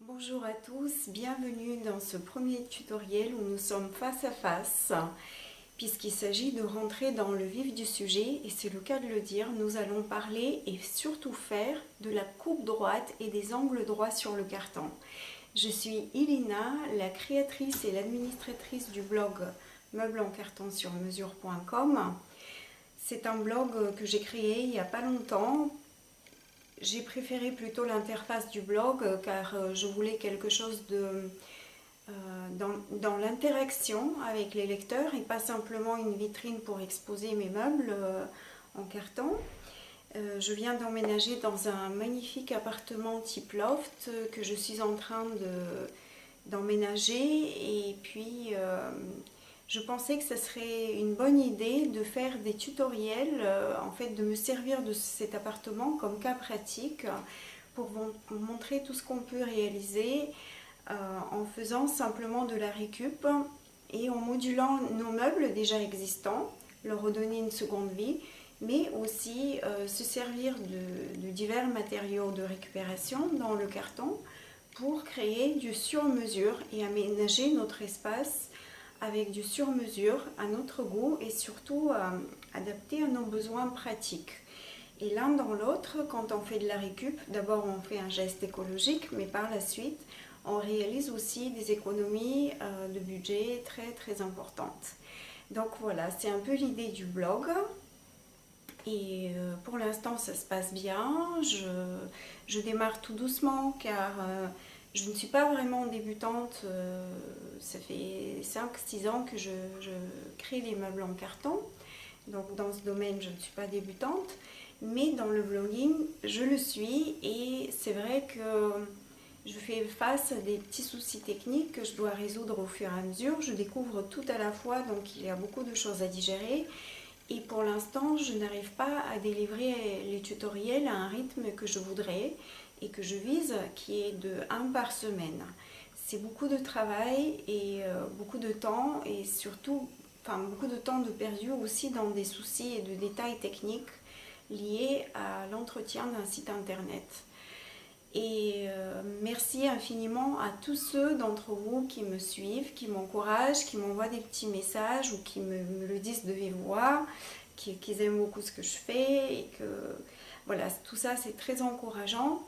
Bonjour à tous, bienvenue dans ce premier tutoriel où nous sommes face à face, puisqu'il s'agit de rentrer dans le vif du sujet, et c'est le cas de le dire, nous allons parler et surtout faire de la coupe droite et des angles droits sur le carton. Je suis Ilina, la créatrice et l'administratrice du blog meublesencartonsurmesure.com. C'est un blog que j'ai créé il n'y a pas longtemps. J'ai préféré plutôt l'interface du blog car je voulais quelque chose dans l'interaction avec les lecteurs et pas simplement une vitrine pour exposer mes meubles en carton. Je viens d'emménager dans un magnifique appartement type loft que je suis en train d'emménager et puis je pensais que ce serait une bonne idée de faire des tutoriels, en fait de me servir de cet appartement comme cas pratique pour vous montrer tout ce qu'on peut réaliser en faisant simplement de la récup et en modulant nos meubles déjà existants, leur redonner une seconde vie, mais aussi se servir de divers matériaux de récupération dans le carton pour créer du sur-mesure et aménager notre espace avec du sur-mesure à notre goût et surtout adapté à nos besoins pratiques. Et l'un dans l'autre, quand on fait de la récup, d'abord on fait un geste écologique, mais par la suite, on réalise aussi des économies de budget très importantes. Donc voilà, c'est un peu l'idée du blog. Et pour l'instant, ça se passe bien. Je démarre tout doucement car je ne suis pas vraiment débutante. Ça fait 5-6 ans que je crée des meubles en carton. Donc dans ce domaine, je ne suis pas débutante. Mais dans le blogging, je le suis. Et c'est vrai que je fais face à des petits soucis techniques que je dois résoudre au fur et à mesure. Je découvre tout à la fois, donc il y a beaucoup de choses à digérer. Et pour l'instant, je n'arrive pas à délivrer les tutoriels à un rythme que je voudrais et que je vise, qui est de 1 par semaine. C'est beaucoup de travail et beaucoup de temps et surtout beaucoup de temps de perdu aussi dans des soucis et de détails techniques liés à l'entretien d'un site internet. Et merci infiniment à tous ceux d'entre vous qui me suivent, qui m'encouragent, qui m'envoient des petits messages ou qui me le disent de vive voix, qu'ils aiment beaucoup ce que je fais et que voilà, tout ça c'est très encourageant.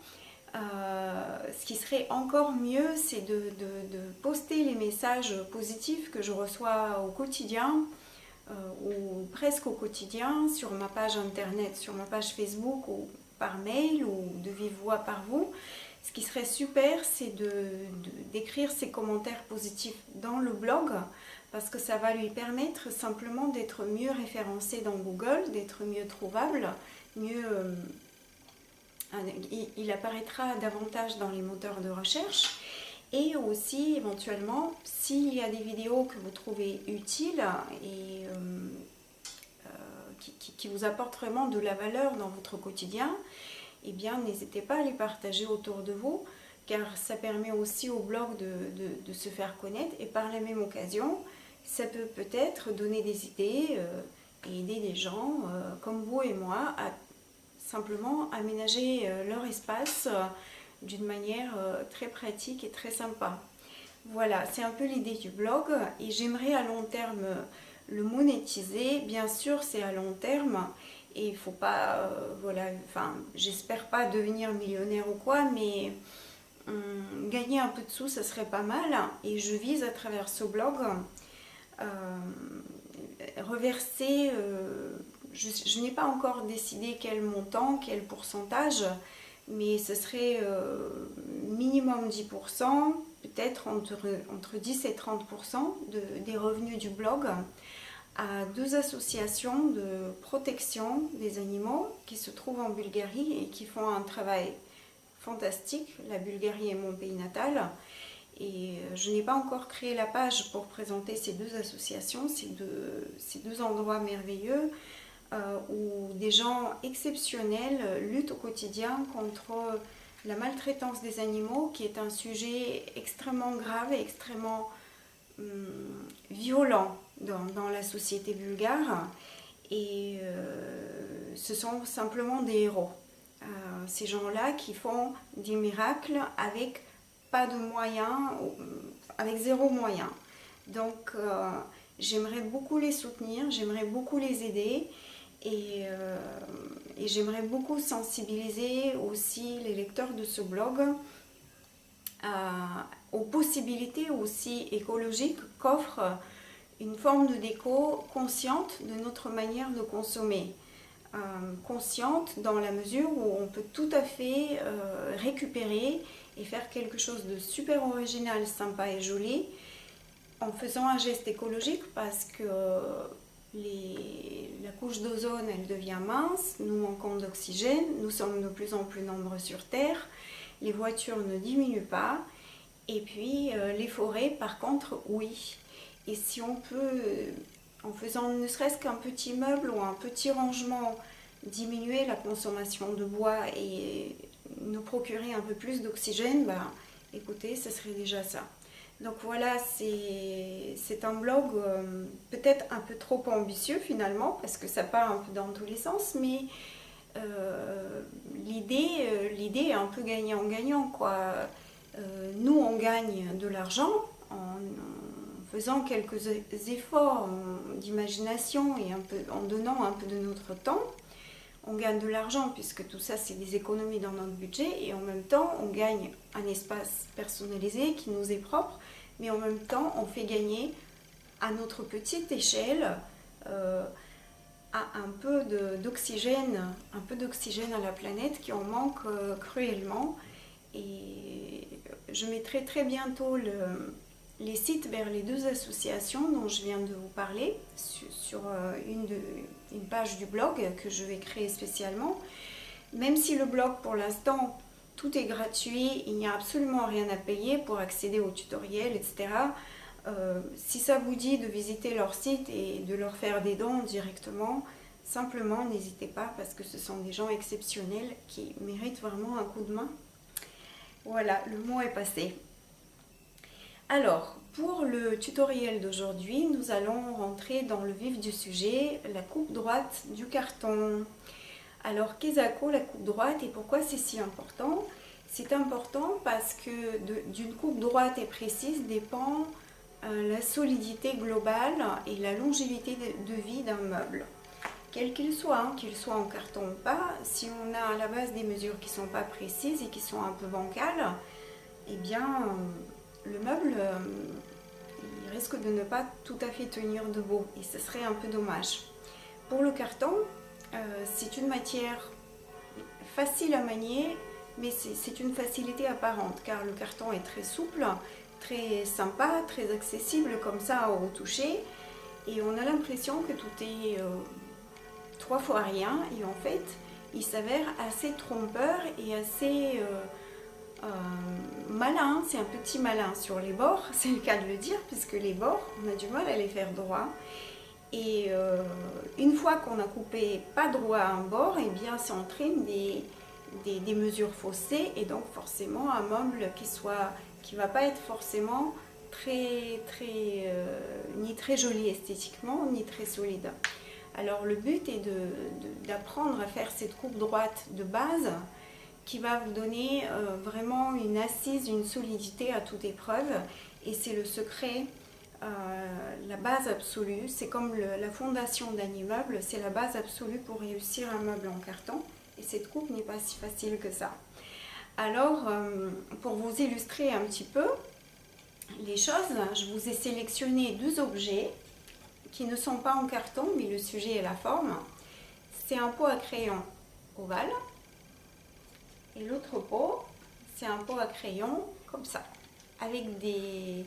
Ce qui serait encore mieux, c'est de poster les messages positifs que je reçois au quotidien ou presque au quotidien sur ma page internet, sur ma page Facebook ou par mail ou de vive voix par vous. Ce qui serait super, c'est d'écrire ces commentaires positifs dans le blog parce que ça va lui permettre simplement d'être mieux référencé dans Google, d'être mieux trouvable, il apparaîtra davantage dans les moteurs de recherche. Et aussi, éventuellement, s'il y a des vidéos que vous trouvez utiles et qui vous apportent vraiment de la valeur dans votre quotidien, eh bien, n'hésitez pas à les partager autour de vous, car ça permet aussi au blog de se faire connaître. Et par la même occasion, ça peut peut-être donner des idées et aider des gens comme vous et moi à simplement aménager leur espace d'une manière très pratique et très sympa. Voilà, c'est un peu l'idée du blog et j'aimerais à long terme le monétiser. Bien sûr, c'est à long terme et il faut pas, voilà, enfin, j'espère pas devenir millionnaire ou quoi, mais gagner un peu de sous, ça serait pas mal. Et je vise à travers ce blog reverser, je n'ai pas encore décidé quel montant, quel pourcentage, mais ce serait minimum 10%, peut-être entre 10 et 30% des revenus du blog à 2 associations de protection des animaux qui se trouvent en Bulgarie et qui font un travail fantastique. La Bulgarie est mon pays natal et je n'ai pas encore créé la page pour présenter ces 2 associations, ces deux endroits merveilleux où des gens exceptionnels luttent au quotidien contre la maltraitance des animaux, qui est un sujet extrêmement grave et extrêmement violent dans la société bulgare. Et ce sont simplement des héros. Ces gens-là qui font des miracles avec pas de moyens, avec zéro moyen. Donc j'aimerais beaucoup les soutenir, j'aimerais beaucoup les aider et j'aimerais beaucoup sensibiliser aussi les lecteurs de ce blog aux possibilités aussi écologiques qu'offre une forme de déco consciente de notre manière de consommer. Consciente dans la mesure où on peut tout à fait récupérer et faire quelque chose de super original, sympa et joli en faisant un geste écologique parce que la couche d'ozone elle devient mince, nous manquons d'oxygène, nous sommes de plus en plus nombreux sur Terre, les voitures ne diminuent pas et puis les forêts par contre oui. Et si on peut, en faisant ne serait-ce qu'un petit meuble ou un petit rangement, diminuer la consommation de bois et nous procurer un peu plus d'oxygène, bah, écoutez, ce serait déjà ça. Donc voilà, c'est un blog peut-être un peu trop ambitieux finalement, parce que ça part un peu dans tous les sens, mais l'idée est un peu gagnant-gagnant, quoi. Nous, on gagne de l'argent en faisant quelques efforts d'imagination et en donnant un peu de notre temps. On gagne de l'argent puisque tout ça c'est des économies dans notre budget et en même temps on gagne un espace personnalisé qui nous est propre, mais en même temps on fait gagner à notre petite échelle un peu d'oxygène à la planète qui en manque cruellement. Et je mettrai très bientôt les sites vers les deux associations dont je viens de vous parler sur une page du blog que je vais créer spécialement. Même si le blog pour l'instant tout est gratuit, il n'y a absolument rien à payer pour accéder aux tutoriels, etc. Si ça vous dit de visiter leur site et de leur faire des dons directement, simplement n'hésitez pas parce que ce sont des gens exceptionnels qui méritent vraiment un coup de main. Voilà, le mot est passé. Alors, pour le tutoriel d'aujourd'hui, nous allons rentrer dans le vif du sujet, la coupe droite du carton. Alors, qu'est-ce que la coupe droite et pourquoi c'est si important? C'est important parce que d'une coupe droite et précise dépend la solidité globale et la longévité de vie d'un meuble. Quel qu'il soit en carton ou pas, si on a à la base des mesures qui ne sont pas précises et qui sont un peu bancales, eh bien, le meuble, il risque de ne pas tout à fait tenir debout et ce serait un peu dommage. Pour le carton, c'est une matière facile à manier, mais c'est une facilité apparente car le carton est très souple, très sympa, très accessible comme ça au toucher et on a l'impression que tout est 3 fois rien et en fait il s'avère assez trompeur et assez malin, c'est un petit malin sur les bords, c'est le cas de le dire puisque les bords on a du mal à les faire droit et une fois qu'on a coupé pas droit à un bord, et bien ça entraîne des mesures faussées et donc forcément un meuble qui va pas être forcément ni très joli esthétiquement ni très solide. Alors le but est d'apprendre à faire cette coupe droite de base qui va vous donner vraiment une assise, une solidité à toute épreuve et c'est le secret, la base absolue, c'est comme la fondation d'un immeuble, c'est la base absolue pour réussir un meuble en carton et cette coupe n'est pas si facile que ça. Alors pour vous illustrer un petit peu les choses, je vous ai sélectionné 2 objets qui ne sont pas en carton, mais le sujet est la forme. C'est un pot à crayon ovale et l'autre pot, c'est un pot à crayon comme ça, avec des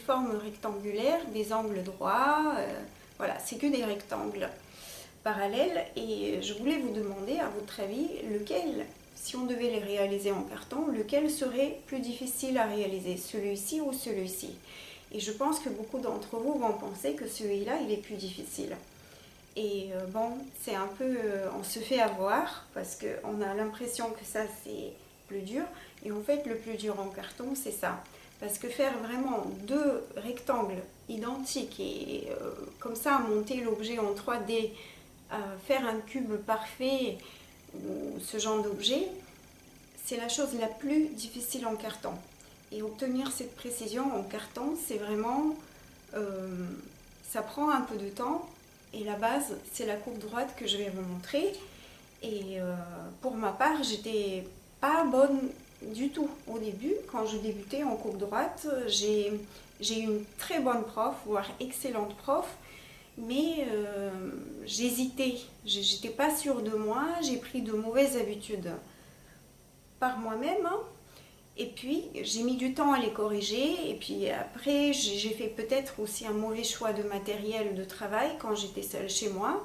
formes rectangulaires, des angles droits, voilà, c'est que des rectangles parallèles et je voulais vous demander à votre avis lequel, si on devait les réaliser en carton, lequel serait plus difficile à réaliser, celui-ci ou celui-ci? Et je pense que beaucoup d'entre vous vont penser que celui-là, il est plus difficile. Et bon, c'est un peu, on se fait avoir parce qu'on a l'impression que ça, c'est plus dur. Et en fait, le plus dur en carton, c'est ça. Parce que faire vraiment 2 rectangles identiques et comme ça, monter l'objet en 3D, faire un cube parfait ou ce genre d'objet, c'est la chose la plus difficile en carton. Et obtenir cette précision en carton, c'est vraiment, ça prend un peu de temps. Et la base, c'est la coupe droite que je vais vous montrer. Et pour ma part, j'étais pas bonne du tout au début. Quand je débutais en coupe droite, j'ai eu une très bonne prof, voire excellente prof. Mais j'hésitais, j'étais pas sûre de moi, j'ai pris de mauvaises habitudes par moi-même. Et puis, j'ai mis du temps à les corriger. Et puis après, j'ai fait peut-être aussi un mauvais choix de matériel de travail quand j'étais seule chez moi.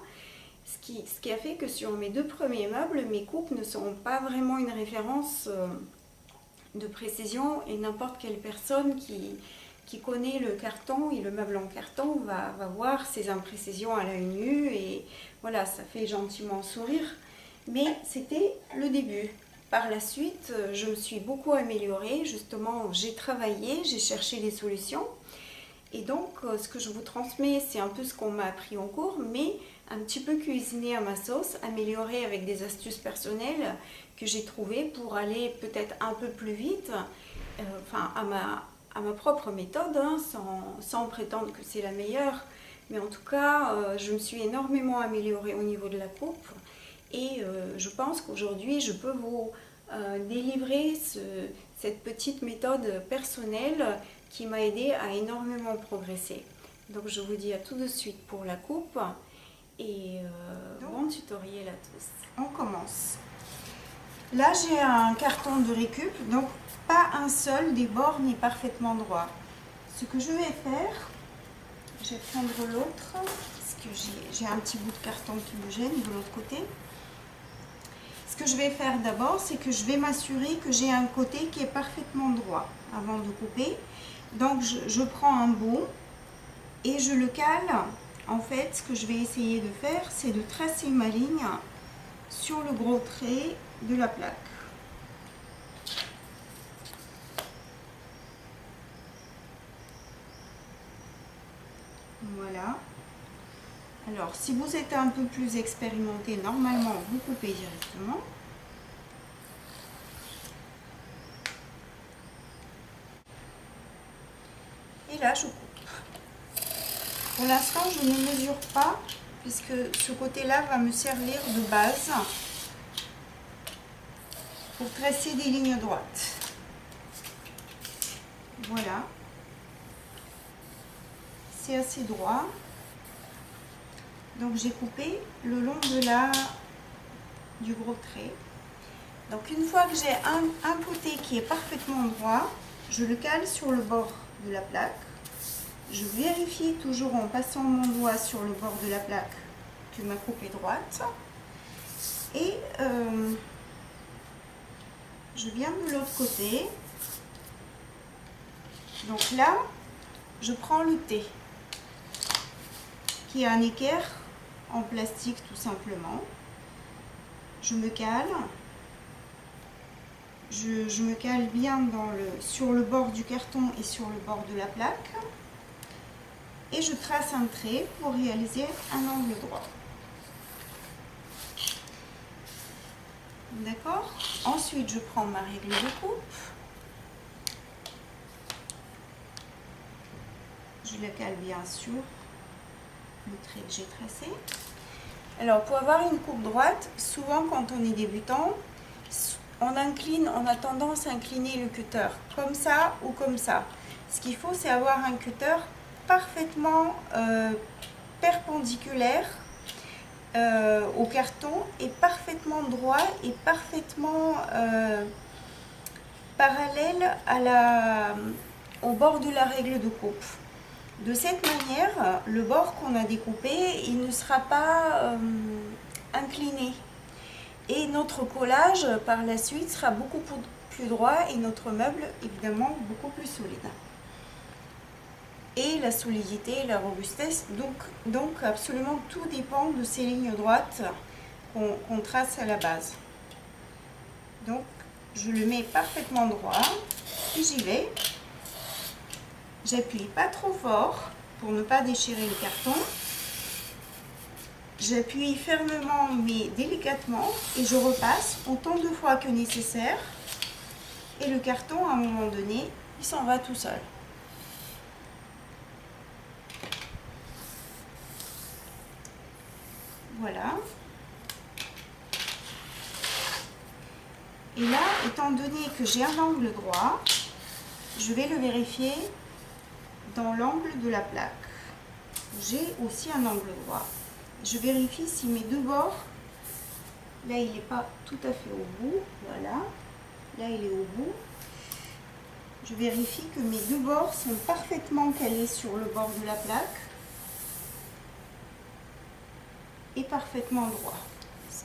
Ce qui a fait que sur mes 2 premiers meubles, mes coupes ne seront pas vraiment une référence de précision. Et n'importe quelle personne qui connaît le carton et le meuble en carton va voir ces imprécisions à l'œil nu. Et voilà, ça fait gentiment sourire. Mais c'était le début. Par la suite, je me suis beaucoup améliorée, justement, j'ai travaillé, j'ai cherché des solutions. Et donc, ce que je vous transmets, c'est un peu ce qu'on m'a appris en cours, mais un petit peu cuisiné à ma sauce, amélioré avec des astuces personnelles que j'ai trouvées pour aller peut-être un peu plus vite, enfin à ma propre méthode, hein, sans prétendre que c'est la meilleure. Mais en tout cas, je me suis énormément améliorée au niveau de la coupe. Et je pense qu'aujourd'hui, je peux vous délivrer cette petite méthode personnelle qui m'a aidé à énormément progresser. Donc je vous dis à tout de suite pour la coupe et bon tutoriel à tous. On commence. Là j'ai un carton de récup, donc pas un seul des bords n'est parfaitement droit. Ce que je vais faire, je vais prendre l'autre, parce que j'ai un petit bout de carton qui me gêne de l'autre côté. Ce que je vais faire d'abord, c'est que je vais m'assurer que j'ai un côté qui est parfaitement droit avant de couper. Donc je prends un bout et je le cale. En fait, ce que je vais essayer de faire, c'est de tracer ma ligne sur le gros trait de la plaque. Voilà. Alors, si vous êtes un peu plus expérimenté, normalement, vous coupez directement. Et là, je coupe. Pour l'instant, je ne mesure pas, puisque ce côté-là va me servir de base pour tracer des lignes droites. Voilà. C'est assez droit. Donc j'ai coupé le long du gros trait. Donc une fois que j'ai un côté qui est parfaitement droit, je le cale sur le bord de la plaque. Je vérifie toujours en passant mon doigt sur le bord de la plaque que ma coupe est droite. Et je viens de l'autre côté. Donc là, je prends le T, qui est un équerre en plastique tout simplement. Je me cale. Je me cale bien sur le bord du carton et sur le bord de la plaque. Et je trace un trait pour réaliser un angle droit. D'accord? Ensuite, je prends ma règle de coupe. Je la cale bien sur le trait que j'ai tracé. Alors, pour avoir une coupe droite, souvent quand on est débutant, on a tendance à incliner le cutter comme ça ou comme ça. Ce qu'il faut, c'est avoir un cutter parfaitement perpendiculaire au carton et parfaitement droit et parfaitement parallèle au bord de la règle de coupe. De cette manière, le bord qu'on a découpé, il ne sera pas incliné. Et notre collage, par la suite, sera beaucoup plus droit et notre meuble, évidemment, beaucoup plus solide. Et la solidité et la robustesse, donc absolument tout dépend de ces lignes droites qu'on trace à la base. Donc, je le mets parfaitement droit et j'y vais. J'appuie pas trop fort pour ne pas déchirer le carton. J'appuie fermement mais délicatement et je repasse autant de fois que nécessaire. Et le carton, à un moment donné, il s'en va tout seul. Voilà. Et là, étant donné que j'ai un angle droit, je vais le vérifier dans l'angle de la plaque. J'ai aussi un angle droit. Je vérifie si mes deux bords, là il n'est pas tout à fait au bout, voilà, là il est au bout. Je vérifie que mes deux bords sont parfaitement calés sur le bord de la plaque et parfaitement droit,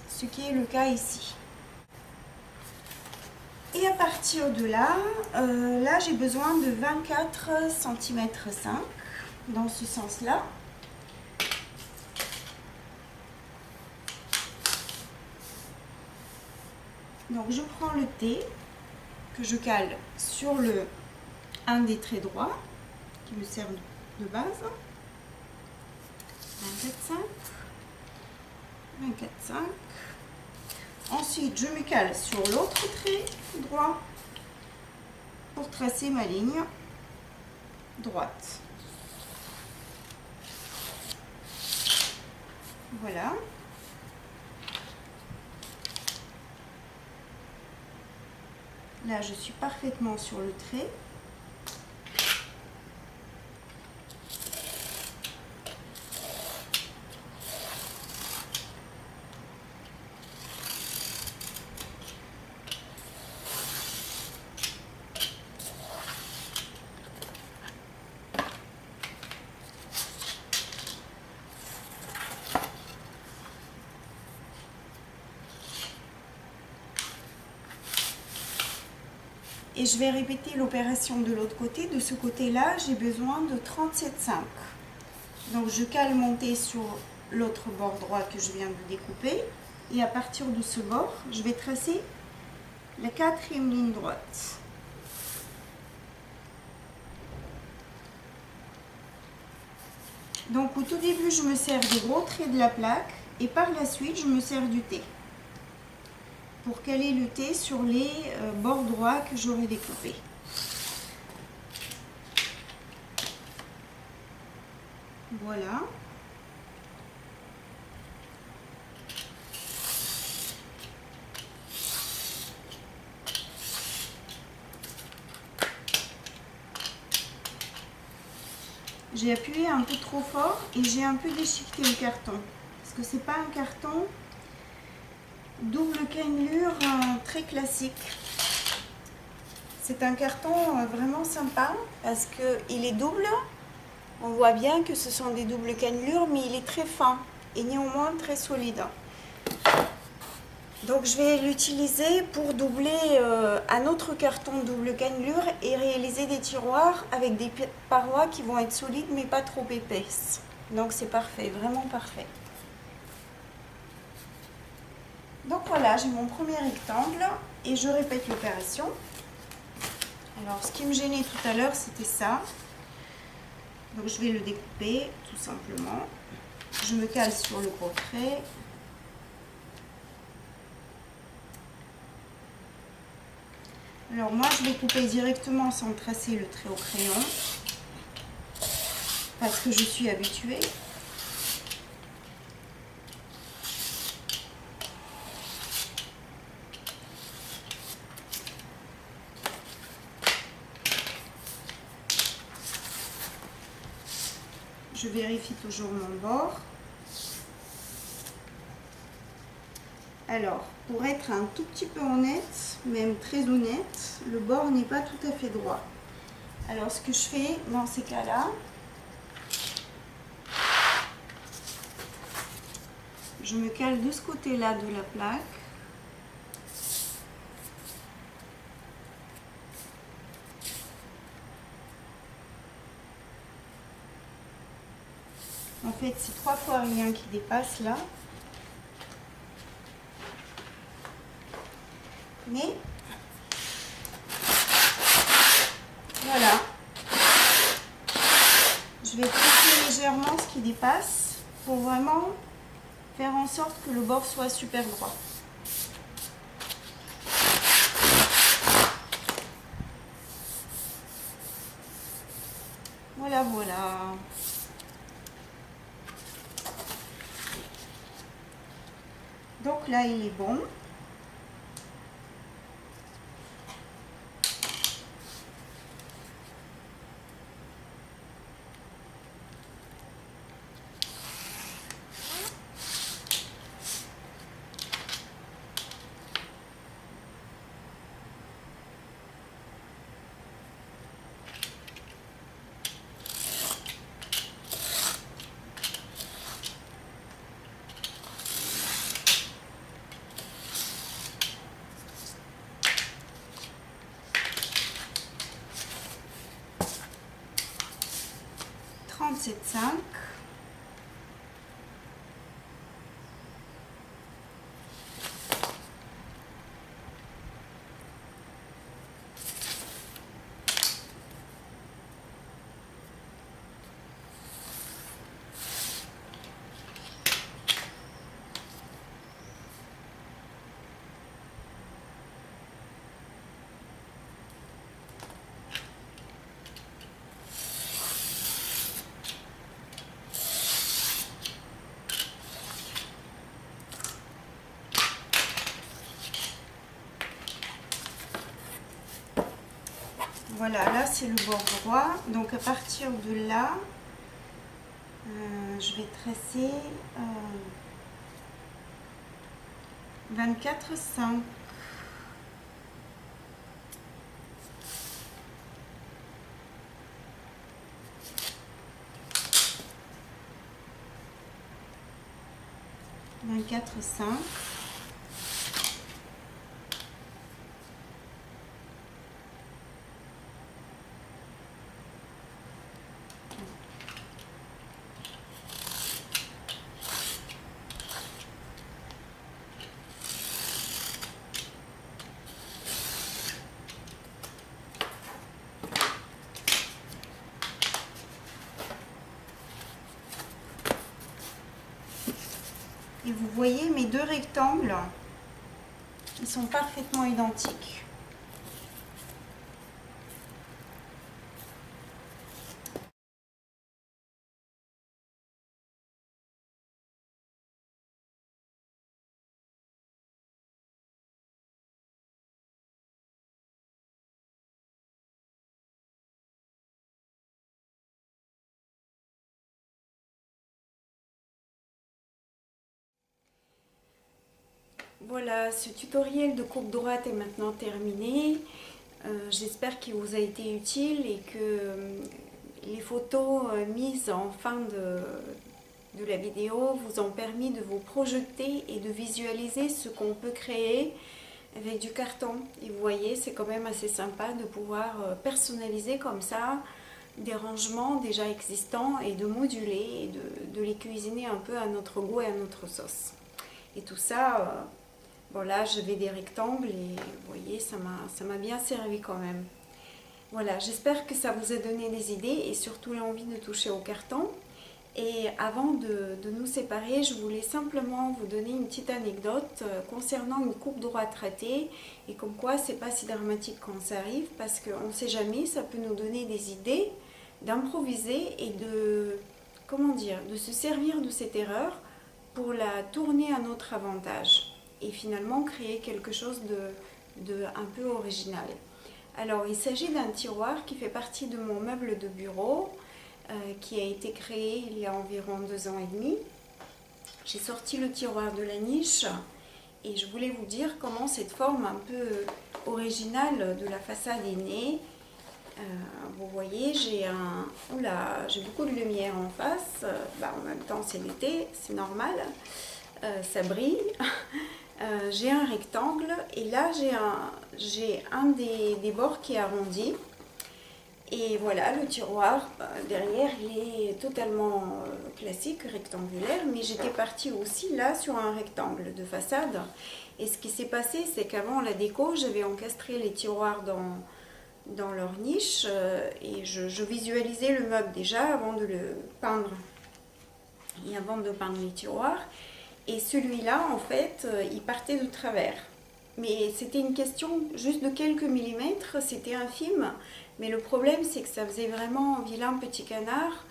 ce qui est le cas ici. Et à partir de là, là j'ai besoin de 24 cm 5 dans ce sens-là. Donc je prends le T que je cale sur un des traits droits qui me sert de base. 24,5. 24,5. Ensuite, je me cale sur l'autre trait droit pour tracer ma ligne droite. Voilà. Là, je suis parfaitement sur le trait. Et je vais répéter l'opération de l'autre côté. De ce côté-là, j'ai besoin de 37,5. Donc je cale mon T sur l'autre bord droit que je viens de découper. Et à partir de ce bord, je vais tracer la quatrième ligne droite. Donc au tout début, je me sers des gros traits de la plaque. Et par la suite, je me sers du T. Pour caler le T sur les bords droits que j'aurai découpés. Voilà. J'ai appuyé un peu trop fort et j'ai un peu déchiqueté le carton. Parce que c'est pas un carton double cannelure très classique. C'est un carton vraiment sympa parce qu'il est double. On voit bien que ce sont des doubles cannelures, mais il est très fin et néanmoins très solide. Donc je vais l'utiliser pour doubler un autre carton double cannelure et réaliser des tiroirs avec des parois qui vont être solides mais pas trop épaisses. Donc c'est parfait, vraiment parfait. Donc voilà, j'ai mon premier rectangle et je répète l'opération. Alors ce qui me gênait tout à l'heure, c'était ça. Donc je vais le découper tout simplement. Je me cale sur le gros trait. Alors moi je vais couper directement sans tracer le trait au crayon. Parce que je suis habituée. Je vérifie toujours mon bord. Alors, pour être un tout petit peu honnête, même très honnête, le bord n'est pas tout à fait droit. Alors, ce que je fais dans ces cas-là, je me cale de ce côté-là de la plaque. En fait, c'est 3 fois rien qui dépasse là. Mais voilà. Je vais presser légèrement ce qui dépasse pour vraiment faire en sorte que le bord soit super droit. Voilà, voilà. Donc là, il est bon. Trente-sept 5. Voilà, là c'est le bord droit. Donc à partir de là, je vais tracer 24,5. Vingt-quatre 5. Et vous voyez mes deux rectangles, ils sont parfaitement identiques. Voilà, ce tutoriel de coupe droite est maintenant terminé. J'espère qu'il vous a été utile et que les photos mises en fin de la vidéo vous ont permis de vous projeter et de visualiser ce qu'on peut créer avec du carton. Et vous voyez, c'est quand même assez sympa de pouvoir personnaliser comme ça des rangements déjà existants et de moduler et de les cuisiner un peu à notre goût et à notre sauce. Et tout ça... Bon là j'avais des rectangles et vous voyez ça m'a bien servi quand même. Voilà, j'espère que ça vous a donné des idées et surtout l'envie de toucher au carton. Et avant de nous séparer, je voulais simplement vous donner une petite anecdote concernant une coupe droite ratée et comme quoi c'est pas si dramatique quand ça arrive parce qu'on ne sait jamais, ça peut nous donner des idées d'improviser et comment dire, de se servir de cette erreur pour la tourner à notre avantage. Et finalement créer quelque chose de un peu original. Alors il s'agit d'un tiroir qui fait partie de mon meuble de bureau qui a été créé il y a environ 2 ans et demi. J'ai sorti le tiroir de la niche et je voulais vous dire comment cette forme un peu originale de la façade est née. Vous voyez, j'ai beaucoup de lumière en face. En même temps c'est l'été, c'est normal, ça brille. J'ai un rectangle et là j'ai un des bords qui est arrondi et voilà le tiroir derrière il est totalement classique rectangulaire, mais j'étais partie aussi là sur un rectangle de façade et ce qui s'est passé c'est qu'avant la déco j'avais encastré les tiroirs dans leur niche et je visualisais le meuble déjà avant de le peindre et avant de peindre les tiroirs. Et celui-là, en fait, il partait de travers. Mais c'était une question juste de quelques millimètres, c'était infime. Mais le problème, c'est que ça faisait vraiment vilain petit canard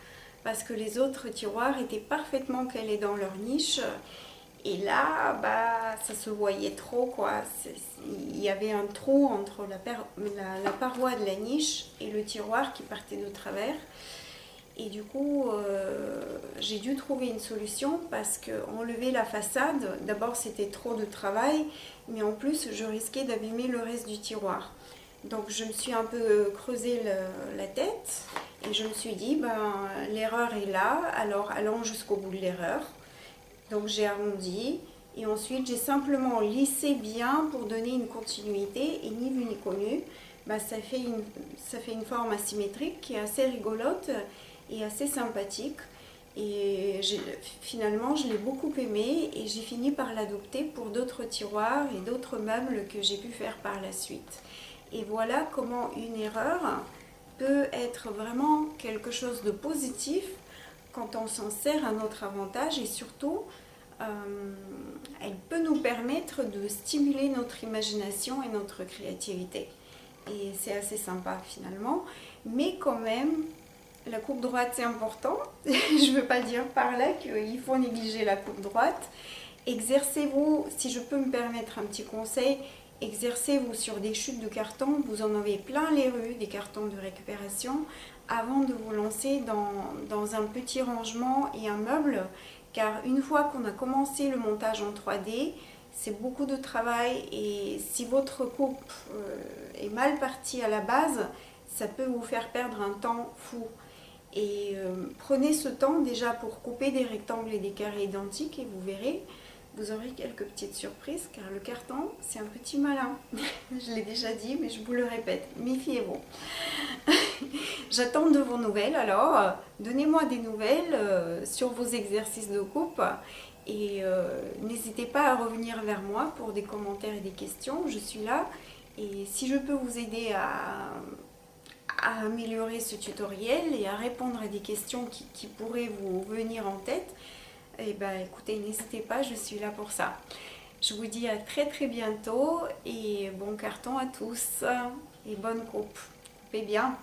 parce que les autres tiroirs étaient parfaitement calés dans leur niche. Et là, bah, ça se voyait trop, quoi. Il y avait un trou entre la paroi de la niche et le tiroir qui partait de travers. Et du coup, j'ai dû trouver une solution parce qu'enlever la façade, d'abord c'était trop de travail, mais en plus je risquais d'abîmer le reste du tiroir. Donc je me suis un peu creusé la tête et je me suis dit, ben, l'erreur est là, alors allons jusqu'au bout de l'erreur. Donc j'ai arrondi et ensuite j'ai simplement lissé bien pour donner une continuité et ni vu ni connu. Ben, ça fait une forme asymétrique qui est assez rigolote et assez sympathique. Et finalement, je l'ai beaucoup aimé et j'ai fini par l'adopter pour d'autres tiroirs et d'autres meubles que j'ai pu faire par la suite. Et voilà comment une erreur peut être vraiment quelque chose de positif quand on s'en sert à notre avantage et surtout, elle peut nous permettre de stimuler notre imagination et notre créativité. Et c'est assez sympa finalement, mais quand même, la coupe droite c'est important. Je ne veux pas dire par là qu'il faut négliger la coupe droite. Exercez-vous, si je peux me permettre un petit conseil, exercez-vous sur des chutes de carton, vous en avez plein les rues, des cartons de récupération, avant de vous lancer dans un petit rangement et un meuble, car une fois qu'on a commencé le montage en 3D, c'est beaucoup de travail et si votre coupe est mal partie à la base, ça peut vous faire perdre un temps fou. Et prenez ce temps déjà pour couper des rectangles et des carrés identiques et vous verrez, vous aurez quelques petites surprises car le carton c'est un petit malin. Je l'ai déjà dit mais je vous le répète, méfiez-vous. J'attends de vos nouvelles alors, donnez-moi des nouvelles sur vos exercices de coupe et n'hésitez pas à revenir vers moi pour des commentaires et des questions, je suis là et si je peux vous aider à améliorer ce tutoriel et à répondre à des questions qui pourraient vous venir en tête, et ben écoutez, n'hésitez pas, je suis là pour ça. Je vous dis à très très bientôt et bon carton à tous et bonne coupe. Coupez bien.